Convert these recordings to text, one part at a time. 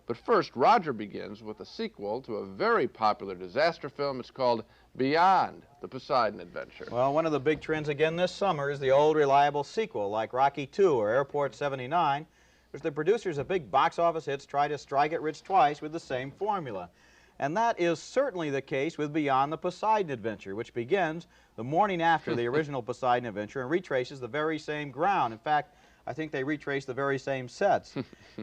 But first, Roger begins with a sequel to a very popular disaster film. It's called Beyond the Poseidon Adventure. Well, one of the big trends again this summer is the old reliable sequel like Rocky II or Airport 79, which the producers of big box office hits try to strike it rich twice with the same formula. And that is certainly the case with Beyond the Poseidon Adventure, which begins the morning after the original Poseidon Adventure and retraces the very same ground. In fact, I think they retrace the very same sets.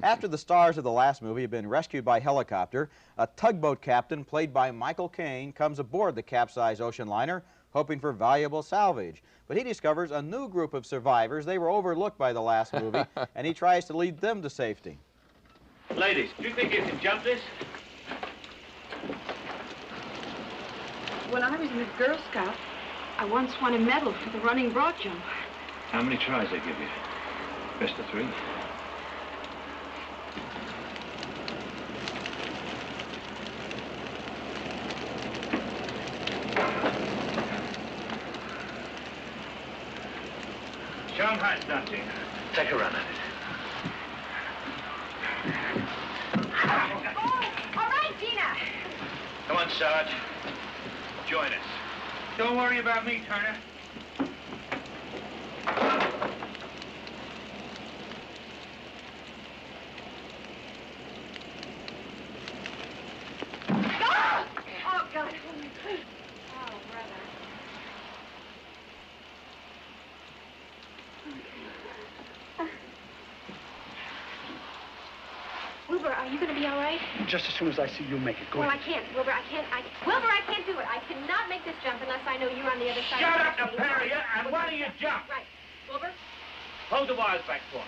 After the stars of the last movie have been rescued by helicopter, a tugboat captain, played by Michael Caine, comes aboard the capsized ocean liner, hoping for valuable salvage. But he discovers a new group of survivors. They were overlooked by the last movie, and he tries to lead them to safety. Ladies, do you think you can jump this? When I was in the Girl Scout, I once won a medal for the running broad jump. How many tries they give you? Best of 3? Show 'em how it's done, Gina. Take a run at it. Oh, all right, Gina. Come on, Sarge. Join us. Don't worry about me, Turner. Oh, God, hold me, please. Oh, brother. Wilbur, are you going to be all right? Just as soon as I see you make it. Go Well, ahead. I can't, Wilbur. Wilbur, I can't do it. I cannot make this jump unless I know you're on the other side. Shut of up, the the pair of you, and why don't you jump? Right. Wilbur? Hold the wires back for me.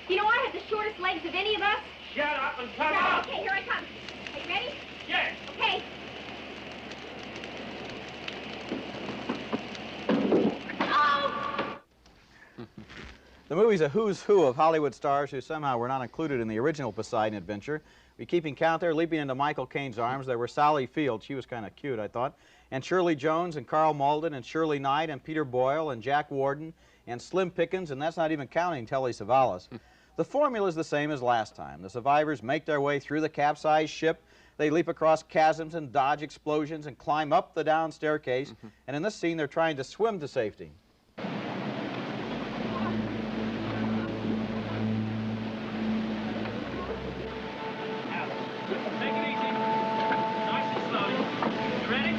You know, I have the shortest legs of any of us. Shut up and come Right, on! okay, here I come. Are you ready? Yes. Okay. Oh! The movie's a who's who of Hollywood stars who somehow were not included in the original Poseidon Adventure. We keeping count there, leaping into Michael Caine's arms. There were Sally Field, she was kind of cute, I thought, and Shirley Jones and Carl Malden and Shirley Knight and Peter Boyle and Jack Warden and Slim Pickens, and that's not even counting Telly Savalas. The formula is the same as last time. The survivors make their way through the capsized ship. They leap across chasms and dodge explosions and climb up the down staircase. And in this scene, they're trying to swim to safety. Take it easy. Nice and slowly. Ready?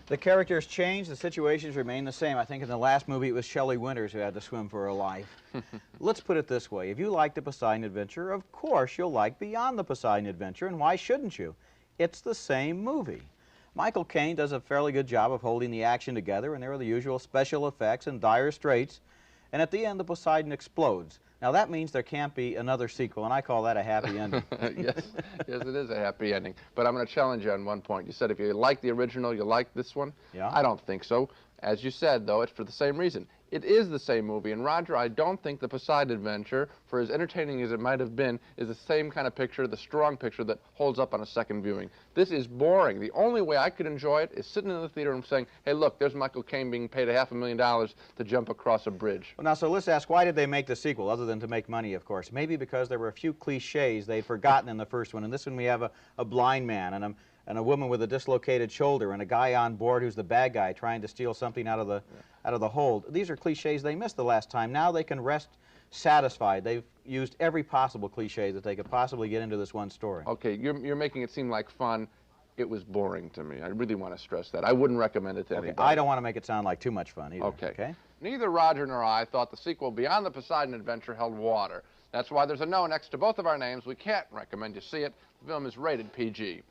The characters change, the situations remain the same. I think in the last movie it was Shelley Winters who had to swim for her life. Let's put it this way. If you like the Poseidon Adventure, of course you'll like Beyond the Poseidon Adventure, and why shouldn't you? It's the same movie. Michael Caine does a fairly good job of holding the action together, and there are the usual special effects and dire straits, and at the end the Poseidon explodes. Now that means there can't be another sequel, and I call that a happy ending. Yes, yes, it is a happy ending. But I'm going to challenge you on one point. You said if you like the original, you like this one. Yeah. I don't think so. As you said, though, it's for the same reason. It is the same movie, and Roger, I don't think the Poseidon Adventure, for as entertaining as it might have been, is the same kind of picture, the strong picture that holds up on a second viewing. This is boring. The only way I could enjoy it is sitting in the theater and saying, hey, look, there's Michael Caine being paid $500,000 to jump across a bridge. Well, now, so let's ask, why did they make the sequel, other than to make money, of course? Maybe because there were a few cliches they'd forgotten in the first one. In this one, we have a blind man and and a woman with a dislocated shoulder and a guy on board who's the bad guy trying to steal something out of the hold. These are cliches they missed the last time. Now they can rest satisfied. They've used every possible cliche that they could possibly get into this one story. Okay, you're making it seem like fun. It was boring to me. I really want to stress that. I wouldn't recommend it to anybody. I don't want to make it sound like too much fun either. Okay. Neither Roger nor I thought the sequel Beyond the Poseidon Adventure held water. That's why there's a no next to both of our names. We can't recommend you see it. The film is rated PG.